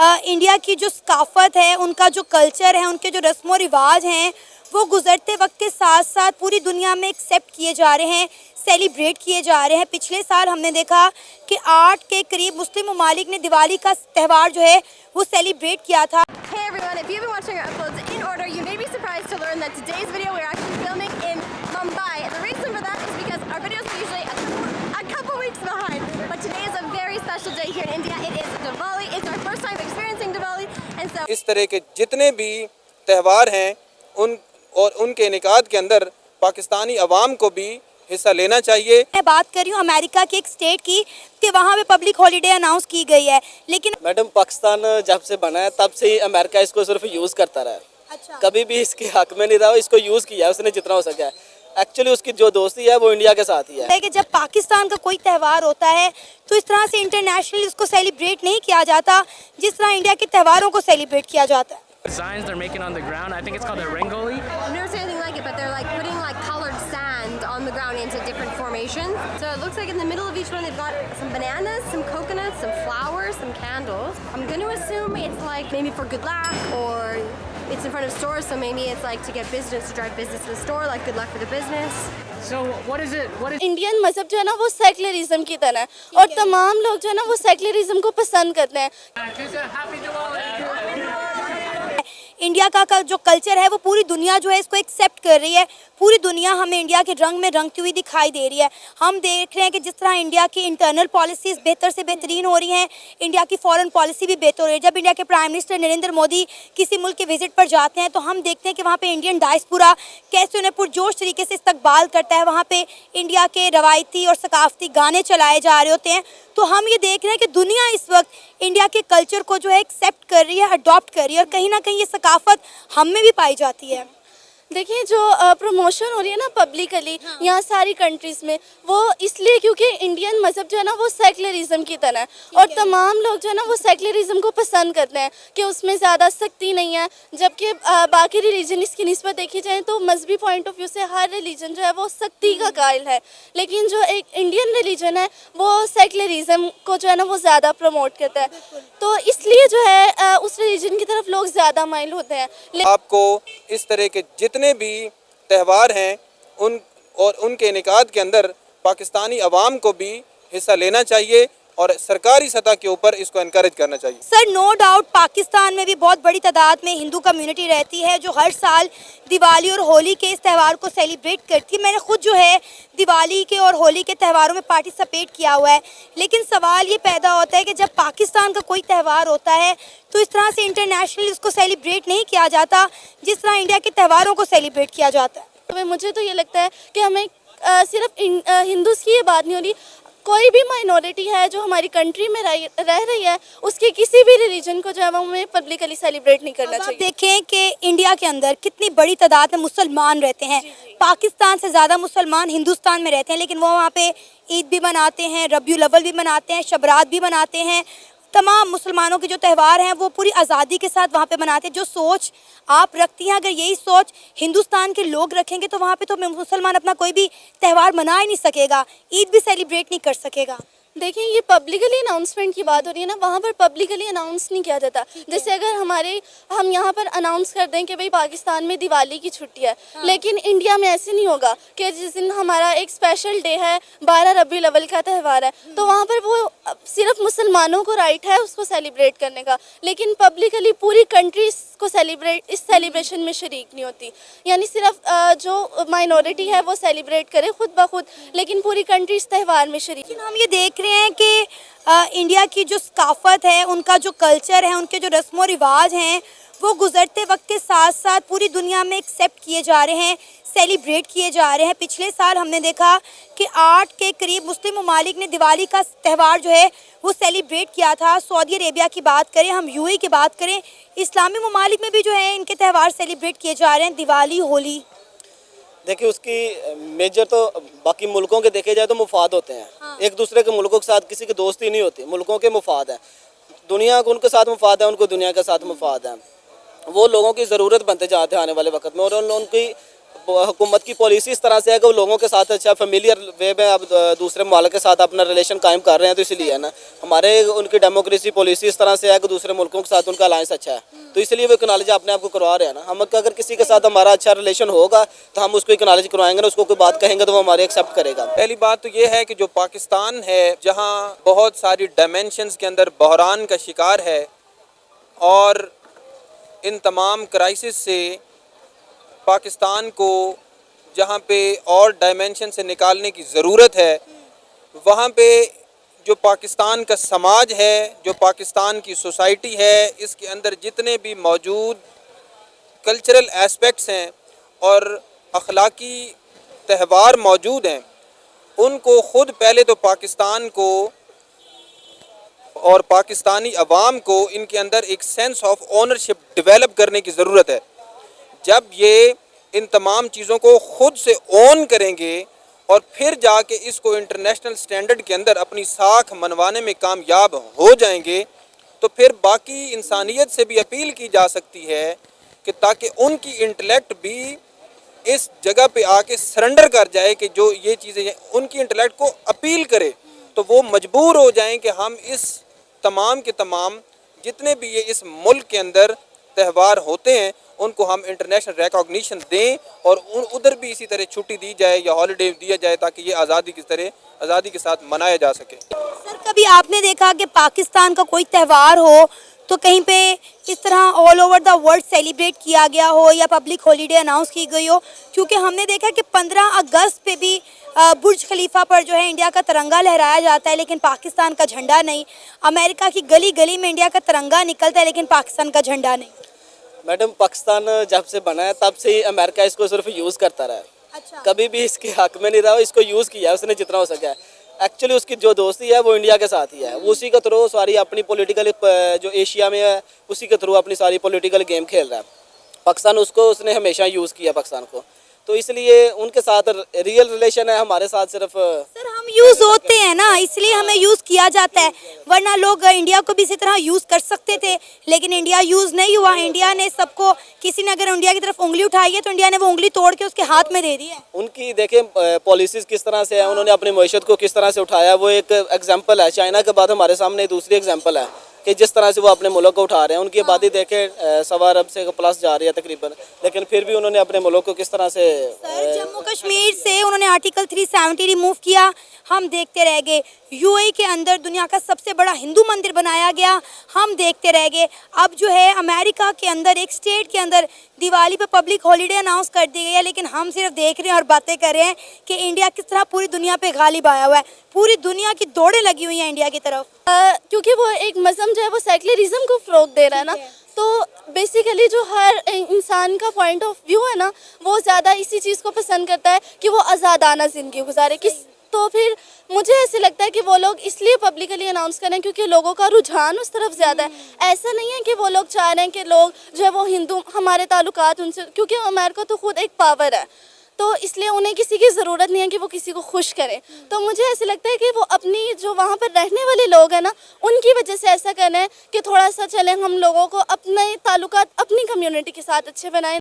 India की जो सकाफ़त है, उनका जो कल्चर है, उनके जो रस्म व रिवाज हैं, वो गुज़रते वक्त के साथ साथ पूरी दुनिया में एक्सेप्ट किए जा रहे हैं, सेलिब्रेट किए जा रहे हैं। पिछले साल हमने देखा कि 8 के करीब मुस्लिम ममालिक ने दिवाली का त्यौहार जो है वो सेलिब्रेट किया था। Hey everyone, if you've been watching our uploads in order, you may be surprised to learn that today's video we're actually filming in Mumbai. And the reason for that is because our videos are usually a couple weeks behind. But today is a very special day here in India. It is Diwali. It's our first time experiencing Diwali. And so इस तरह के जितने भी त्यौहार हैं उनके इनेकाद के अंदर पाकिस्तानी अवाम को भी हिस्सा लेना चाहिए। मैं बात कर रही हूँ अमेरिका के एक स्टेट की कि वहाँ पे पब्लिक हॉलिडे अनाउंस की गई है, लेकिन मैडम पाकिस्तान जब से बना है तब से ही अमेरिका इसको सिर्फ यूज़ करता रहा है। अच्छा। कभी भी इसके हक में नहीं रहा, इसको यूज़ किया है उसने जितना हो सका है। एक्चुअली उसकी जो दोस्ती है वो इंडिया के साथ ही है कि जब पाकिस्तान का कोई त्यौहार होता है तो इस तरह से इंटरनेशनली उसको सेलिब्रेट नहीं किया जाता जिस तरह इंडिया के त्यौहारों को सेलिब्रेट किया जाता है। Designs they're making on the ground. I think it's called a rangoli. I've never seen anything like it, but they're like putting like colored sand on the ground into different formations. So it looks like in the middle of each one they've got some bananas, some coconuts, some flowers, some candles. I'm going to assume it's like maybe for good luck, or it's in front of stores, so maybe it's like to get business, to drive business to the store, like good luck for the business. So what is it? What is Indian मज़हब जो है ना वो secularism की तरह है और तमाम लोग जो है ना वो सेक्युलरिज्म को पसंद करते हैं। Happy Diwali! इंडिया का जो कल्चर है वो पूरी दुनिया जो है इसको एक्सेप्ट कर रही है। पूरी दुनिया हमें इंडिया के रंग में रंगती हुई दिखाई दे रही है। हम देख रहे हैं कि जिस तरह इंडिया की इंटरनल पॉलिसीज़ बेहतर से बेहतरीन हो रही हैं, इंडिया की फॉरेन पॉलिसी भी बेहतर हो रही है। जब इंडिया के प्राइम मिनिस्टर नरेंद्र मोदी किसी मुल्क के विजिट पर जाते हैं तो हम देखते हैं कि वहाँ पे इंडियन डायस्पोरा कैसे उन्हें पुरजोश तरीके से इस्तकबाल करता है। वहाँ पे इंडिया के रवायती और सकाफती गाने चलाए जा रहे होते हैं। तो हम ये देख रहे हैं कि दुनिया इस वक्त इंडिया के कल्चर को जो है एक्सेप्ट कर रही है, अडॉप्ट कर रही है और कहीं ना कहीं ये सकाफत हम में भी पाई जाती है। देखिए जो प्रमोशन हो रही है ना पब्लिकली यहाँ सारी कंट्रीज़ में, वो इसलिए क्योंकि इंडियन मज़हब जो है ना वो सेक्युलरिज्म की तरह है और तमाम लोग जो है ना वो सेक्युलरिज्म को पसंद करते हैं कि उसमें ज़्यादा सख्ती नहीं है। जबकि बाकी रिलीजन इसकी निस्बत देखी जाए तो मजहबी पॉइंट ऑफ व्यू से हर रिलीजन जो है वो सख्ती का कायल है, लेकिन जो एक इंडियन रिलीजन है वो सेक्युलरिज्म को जो है ना वो ज़्यादा प्रमोट करता है। तो इसलिए जो है उस रिलीजन की तरफ लोग ज़्यादा माइल होते हैं। आपको इस तरह के जितने भी त्यौहार हैं उनके इनेकाद के अंदर पाकिस्तानी अवाम को भी हिस्सा लेना चाहिए और सरकारी सतह के ऊपर इसको एनकरेज करना चाहिए। सर नो डाउट पाकिस्तान में भी बहुत बड़ी तादाद में हिंदू कम्युनिटी रहती है जो हर साल दिवाली और होली के इस त्यौहार को सेलिब्रेट करती है। मैंने खुद जो है दिवाली के और होली के त्यौहारों में पार्टिसिपेट किया हुआ है, लेकिन सवाल ये पैदा होता है कि जब पाकिस्तान का कोई त्यौहार होता है तो इस तरह से इंटरनेशनली उसको सेलिब्रेट नहीं किया जाता जिस तरह इंडिया के त्यौहारों को सेलिब्रेट किया जाता है। तो मुझे तो ये लगता है कि हमें सिर्फ हिंदूज़ की ये बात नहीं हो रही, कोई भी माइनॉरिटी है जो हमारी कंट्री में रह रही है उसके किसी भी रिलीजन को जो है वो हमें पब्लिकली सेलिब्रेट नहीं करना चाहिए। देखें कि इंडिया के अंदर कितनी बड़ी तादाद में मुसलमान रहते हैं। पाकिस्तान से ज़्यादा मुसलमान हिंदुस्तान में रहते हैं, लेकिन वो वहाँ पे ईद भी मनाते हैं, रबियुल अव्वल भी मनाते हैं, शबरात भी मनाते हैं। तमाम मुसलमानों के जो त्यौहार हैं वो पूरी आज़ादी के साथ वहाँ पे मनाते हैं। जो सोच आप रखती हैं, अगर यही सोच हिंदुस्तान के लोग रखेंगे तो वहाँ पे तो मुसलमान अपना कोई भी त्यौहार मना ही नहीं सकेगा, ईद भी सेलिब्रेट नहीं कर सकेगा। देखिए ये पब्लिकली अनाउंसमेंट की बात हो रही है ना, वहाँ पर पब्लिकली अनाउंस नहीं किया जाता। जैसे अगर हम यहाँ पर अनाउंस कर दें कि भाई पाकिस्तान में दिवाली की छुट्टी है, लेकिन इंडिया में ऐसे नहीं होगा कि जिस दिन हमारा एक स्पेशल डे है 12 रबीउल अव्वल का त्यौहार है तो वहाँ पर वो सिर्फ मुसलमानों को राइट है उसको सेलिब्रेट करने का, लेकिन पब्लिकली पूरी कंट्री को इस सेलिब्रेशन में शरीक नहीं होती। यानी सिर्फ जो माइनॉरिटी है वो सेलिब्रेट करे खुद ब खुद, लेकिन पूरी कंट्री इस त्यौहार में शरीक। लेकिन हम ये देख रहे हैं कि इंडिया की जो सकाफत है, उनका जो कल्चर है, उनके जो रस्म व रिवाज हैं वो गुज़रते वक्त के साथ साथ पूरी दुनिया में एक्सेप्ट किए जा रहे हैं, सेलिब्रेट किए जा रहे हैं। पिछले साल हमने देखा कि 8 के करीब मुस्लिम ममालिक ने दिवाली का त्यौहार जो है वो सेलिब्रेट किया था। सऊदी अरेबिया की बात करें, हम यूएई की बात करें, इस्लामी ममालिक में भी जो है इनके त्यौहार सेलिब्रेट किए जा रहे हैं, दिवाली होली। देखिए उसकी मेजर तो बाकी मुल्कों के देखे जाए तो मुफाद होते हैं। हाँ। एक दूसरे के मुल्कों के साथ किसी की दोस्ती नहीं होती, मुल्कों के मुफाद हैं। दुनिया को उनके साथ मुफाद है, उनको दुनिया के साथ मुफाद है। वो लोगों की ज़रूरत बनते जाते हैं आने वाले वक्त में और उनकी हुकूमत की पॉलिसी इस तरह से है कि वो लोगों के साथ अच्छा फेमिलियर वे में अब दूसरे मुल्क के साथ अपना रिलेशन कायम कर रहे हैं, तो इसलिए है ना हमारे उनकी डेमोक्रेसी पॉलिसी इस तरह से है कि दूसरे मुल्कों के साथ उनका अलायंस अच्छा है, तो इसलिए वो एक्नॉलेज अपने आप को करवा रहे हैं ना। हम अगर किसी के साथ हमारा अच्छा रिलेशन होगा तो हम उसको एक्नॉलेज करवाएंगे ना, उसको कोई बात कहेंगे तो वो हमारी एक्सेप्ट करेगा। पहली बात तो ये है कि जो पाकिस्तान है, जहाँ बहुत सारी डायमेंशंस के अंदर बहरान का शिकार है और इन तमाम क्राइसिस से पाकिस्तान को जहाँ पे और डायमेंशन से निकालने की ज़रूरत है, वहाँ पे जो पाकिस्तान का समाज है, जो पाकिस्तान की सोसाइटी है, इसके अंदर जितने भी मौजूद कल्चरल एस्पेक्ट्स हैं और अखलाकी त्यौहार मौजूद हैं, उनको ख़ुद पहले तो पाकिस्तान को और पाकिस्तानी अवाम को इनके अंदर एक सेंस ऑफ ओनरशिप डेवलप करने की ज़रूरत है। जब ये इन तमाम चीज़ों को ख़ुद से ओन करेंगे और फिर जाके इसको इंटरनेशनल स्टैंडर्ड के अंदर अपनी साख मनवाने में कामयाब हो जाएंगे, तो फिर बाकी इंसानियत से भी अपील की जा सकती है कि ताकि उनकी इंटेलेक्ट भी इस जगह पे आके सरेंडर कर जाए कि जो ये चीज़ें हैं उनकी इंटेलेक्ट को अपील करे, तो वो मजबूर हो जाएं कि हम इस तमाम के तमाम जितने भी ये इस मुल्क के अंदर त्यौहार होते हैं उनको हम इंटरनेशनल रिकॉग्निशन दें और उधर भी इसी तरह छुट्टी दी जाए या हॉलीडे दिया जाए ताकि ये आज़ादी के साथ मनाया जा सके। सर, कभी आपने देखा कि पाकिस्तान का कोई त्यौहार हो तो कहीं पे इस तरह all over the world celebrate किया गया हो या पब्लिक हॉलीडे अनाउंस की गई हो? क्योंकि हमने देखा कि 15 अगस्त पे भी बुर्ज खलीफा पर जो है इंडिया का तिरंगा लहराया जाता है, लेकिन पाकिस्तान का झंडा नहीं। अमेरिका की गली गली में इंडिया का तिरंगा निकलता है, लेकिन पाकिस्तान का झंडा नहीं। मैडम, पाकिस्तान जब से बना है तब से ही अमेरिका इसको सिर्फ यूज़ करता रहा है। अच्छा। कभी भी इसके हक में नहीं रहा, इसको यूज़ किया है उसने जितना हो सका है। एक्चुअली उसकी जो दोस्ती है वो इंडिया के साथ ही है, वो उसी के थ्रू सारी अपनी पॉलिटिकल जो एशिया में है उसी के थ्रू अपनी सारी पॉलिटिकल गेम खेल रहा है। पाकिस्तान उसने हमेशा यूज़ किया पाकिस्तान को, तो इसलिए उनके साथ रियल रिलेशन है, हमारे साथ सिर्फ। सर, हम यूज़ होते हैं ना, इसलिए हमें यूज़ किया जाता है, वरना लोग इंडिया को भी इसी तरह यूज़ कर सकते थे, लेकिन इंडिया यूज़ नहीं हुआ। इंडिया ने सबको, किसी ने अगर इंडिया की तरफ उंगली उठाई है तो इंडिया ने वो उंगली तोड़ के उसके हाथ में दे दी है। उनकी देखें पॉलिसीज़ किस तरह से है, उन्होंने अपनी मईशत को किस तरह से उठाया, वो एक एग्जाम्पल है। चाइना के बाद हमारे सामने दूसरी एग्जाम्पल है कि जिस तरह से वो अपने मुल्क को उठा रहे हैं। उनकी आबादी देखें 1.25 अरब से प्लस जा रही है तकरीबन, लेकिन फिर भी उन्होंने अपने मुल्क को किस तरह से जम्मू कश्मीर से उन्होंने आर्टिकल 370 रिमूव किया, हम देखते रह गए। यूएई के अंदर दुनिया का सबसे बड़ा हिंदू मंदिर बनाया गया, हम देखते रह गए। अब जो है अमेरिका के अंदर एक स्टेट के अंदर दिवाली पे पब्लिक हॉलीडे अनाउंस कर दी गई है, लेकिन हम सिर्फ देख रहे हैं और बातें कर रहे हैं कि इंडिया किस तरह पूरी दुनिया पे गालिब आया हुआ है। पूरी दुनिया की दौड़ें लगी हुई हैं इंडिया की तरफ, क्योंकि वो एक मज़हब जो है वो सेक्युलरिज्म को फ़रोग दे रहा है ना, तो बेसिकली जो हर इंसान का पॉइंट ऑफ व्यू है ना, वो ज़्यादा इसी चीज़ को पसंद करता है कि वो आज़ादाना ज़िंदगी गुजारे। तो फिर मुझे ऐसे लगता है कि वो लोग इसलिए पब्लिकली अनाउंस करें क्योंकि लोगों का रुझान उस तरफ ज़्यादा है। ऐसा नहीं है कि वो लोग चाह रहे हैं कि लोग जो है वो हिंदू, हमारे ताल्लुकात उनसे, क्योंकि अमेरिका तो खुद एक पावर है, तो इसलिए उन्हें किसी की ज़रूरत नहीं है कि वो किसी को खुश करें। तो मुझे ऐसे लगता है कि वो अपनी जो वहाँ पर रहने वाले लोग हैं ना, उनकी वजह से ऐसा करना है कि थोड़ा सा चलें हम लोगों को अपने ताल्लुकात अपनी कम्युनिटी के साथ अच्छे बनाएं।